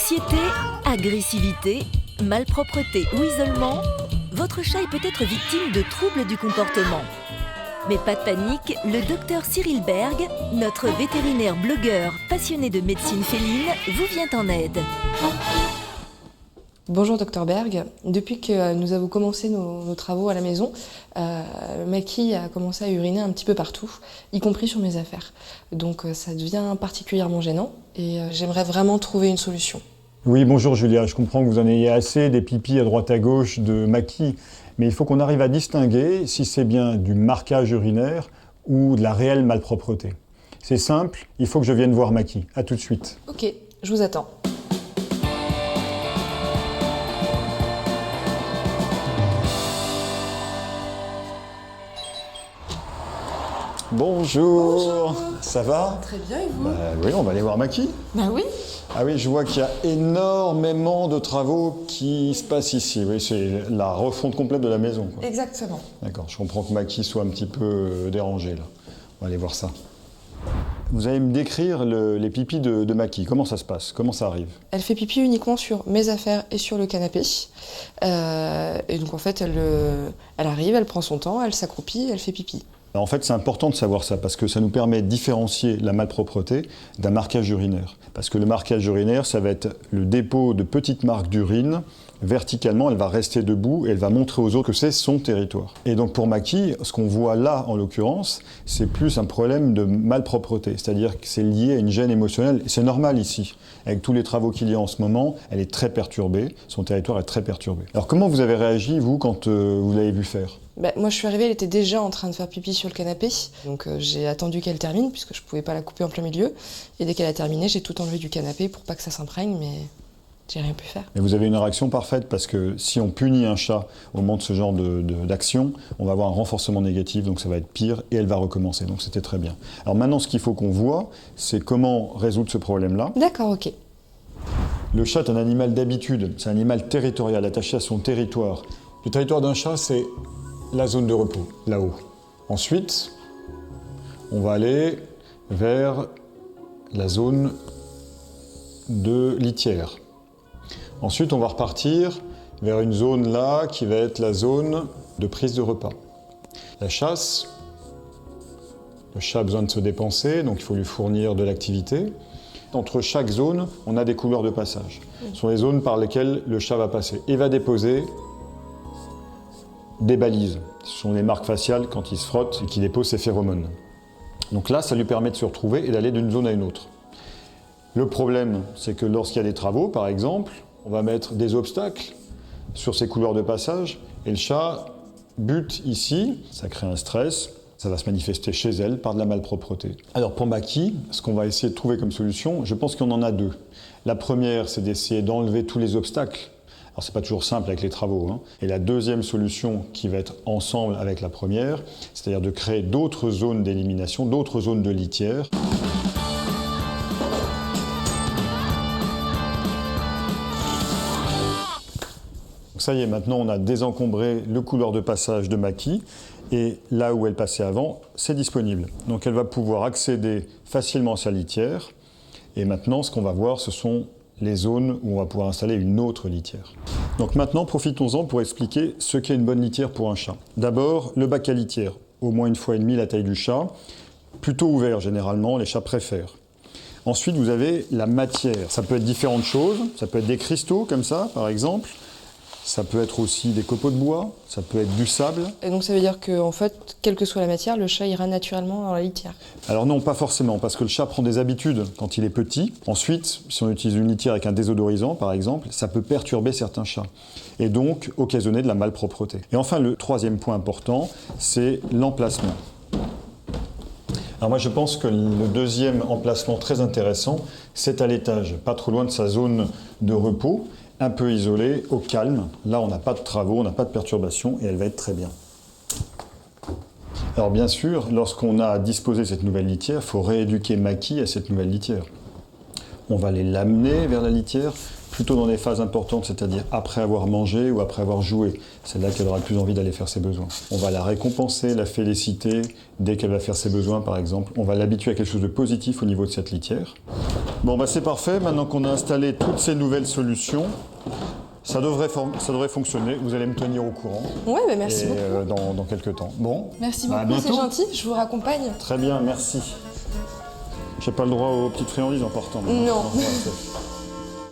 Anxiété, agressivité, malpropreté ou isolement, votre chat est peut-être victime de troubles du comportement. Mais pas de panique, le docteur Cyril Berg, notre vétérinaire blogueur passionné de médecine féline, vous vient en aide. Bonjour Dr Berg, depuis que nous avons commencé nos travaux à la maison, Maki a commencé à uriner un petit peu partout, y compris sur mes affaires. Donc ça devient particulièrement gênant et j'aimerais vraiment trouver une solution. Oui, bonjour Julia, je comprends que vous en ayez assez des pipis à droite à gauche de Maki, mais il faut qu'on arrive à distinguer si c'est bien du marquage urinaire ou de la réelle malpropreté. C'est simple, il faut que je vienne voir Maki. À tout de suite. Ok, je vous attends. Bonjour. Ça va? Très bien, et vous? Oui, on va aller voir Maki. Bah oui. Ah oui, je vois qu'il y a énormément de travaux qui se passent ici. Oui, c'est la refonte complète de la maison, quoi. Exactement. D'accord, je comprends que Maki soit un petit peu dérangé, là. On va aller voir ça. Vous allez me décrire les pipis de Maki. Comment ça se passe? Comment ça arrive? Elle fait pipi uniquement sur mes affaires et sur le canapé. Et donc en fait, elle arrive, elle prend son temps, elle s'accroupit, elle fait pipi. En fait, c'est important de savoir ça parce que ça nous permet de différencier la malpropreté d'un marquage urinaire. Parce que le marquage urinaire, ça va être le dépôt de petites marques d'urine. Verticalement, elle va rester debout et elle va montrer aux autres que c'est son territoire. Et donc pour Maki, ce qu'on voit là, en l'occurrence, c'est plus un problème de malpropreté. C'est-à-dire que c'est lié à une gêne émotionnelle. Et c'est normal ici. Avec tous les travaux qu'il y a en ce moment, elle est très perturbée. Son territoire est très perturbé. Alors comment vous avez réagi, vous, quand vous l'avez vu faire? Moi je suis arrivée, elle était déjà en train de faire pipi sur le canapé, donc j'ai attendu qu'elle termine puisque je pouvais pas la couper en plein milieu. Et dès qu'elle a terminé, j'ai tout enlevé du canapé pour pas que ça s'imprègne, mais j'ai rien pu faire. Et vous avez une réaction parfaite parce que si on punit un chat au moment de ce genre d'action, on va avoir un renforcement négatif, donc ça va être pire et elle va recommencer, donc c'était très bien. Alors maintenant, ce qu'il faut qu'on voit, c'est comment résoudre ce problème-là. D'accord, ok. Le chat est un animal d'habitude, c'est un animal territorial, attaché à son territoire. Le territoire d'un chat, c'est la zone de repos, là-haut. Ensuite, on va aller vers la zone de litière. Ensuite, on va repartir vers une zone là qui va être la zone de prise de repas. La chasse, le chat a besoin de se dépenser, donc il faut lui fournir de l'activité. Entre chaque zone, on a des couloirs de passage. Ce sont les zones par lesquelles le chat va passer et va déposer des balises. Ce sont les marques faciales quand il se frotte et qu'il dépose ses phéromones. Donc là, ça lui permet de se retrouver et d'aller d'une zone à une autre. Le problème, c'est que lorsqu'il y a des travaux, par exemple, on va mettre des obstacles sur ces couloirs de passage et le chat bute ici, ça crée un stress, ça va se manifester chez elle par de la malpropreté. Alors pour Maki, ce qu'on va essayer de trouver comme solution, je pense qu'il y en a deux. La première, c'est d'essayer d'enlever tous les obstacles. Alors c'est pas toujours simple avec les travaux, hein. Et la deuxième solution qui va être ensemble avec la première, c'est-à-dire de créer d'autres zones d'élimination, d'autres zones de litière. Donc ça y est, maintenant on a désencombré le couloir de passage de Maki et là où elle passait avant, c'est disponible. Donc elle va pouvoir accéder facilement à sa litière et maintenant ce qu'on va voir, ce sont les zones où on va pouvoir installer une autre litière. Donc maintenant, profitons-en pour expliquer ce qu'est une bonne litière pour un chat. D'abord, le bac à litière, au moins 1,5 fois la taille du chat, plutôt ouvert généralement, les chats préfèrent. Ensuite, vous avez la matière. Ça peut être différentes choses, ça peut être des cristaux comme ça, par exemple. Ça peut être aussi des copeaux de bois, ça peut être du sable. Et donc ça veut dire qu'en fait, quelle que soit la matière, le chat ira naturellement dans la litière? Alors non, pas forcément, parce que le chat prend des habitudes quand il est petit. Ensuite, si on utilise une litière avec un désodorisant, par exemple, ça peut perturber certains chats et donc occasionner de la malpropreté. Et enfin, le troisième point important, c'est l'emplacement. Alors moi, je pense que le deuxième emplacement très intéressant, c'est à l'étage, pas trop loin de sa zone de repos, un peu isolé, au calme. Là, on n'a pas de travaux, on n'a pas de perturbations et elle va être très bien. Alors bien sûr, lorsqu'on a disposé cette nouvelle litière, il faut rééduquer Maki à cette nouvelle litière. On va aller l'amener vers la litière plutôt dans des phases importantes, c'est-à-dire après avoir mangé ou après avoir joué. C'est là qu'elle aura le plus envie d'aller faire ses besoins. On va la récompenser, la féliciter dès qu'elle va faire ses besoins, par exemple. On va l'habituer à quelque chose de positif au niveau de cette litière. Bon, bah c'est parfait. Maintenant qu'on a installé toutes ces nouvelles solutions, ça devrait fonctionner. Vous allez me tenir au courant. Ouais, mais merci beaucoup. Dans quelques temps. Bon. Merci Bah, à beaucoup, c'est bientôt. gentil. Je vous raccompagne. Très bien, merci. J'ai pas le droit aux petites friandises en partant. Non. Ouais,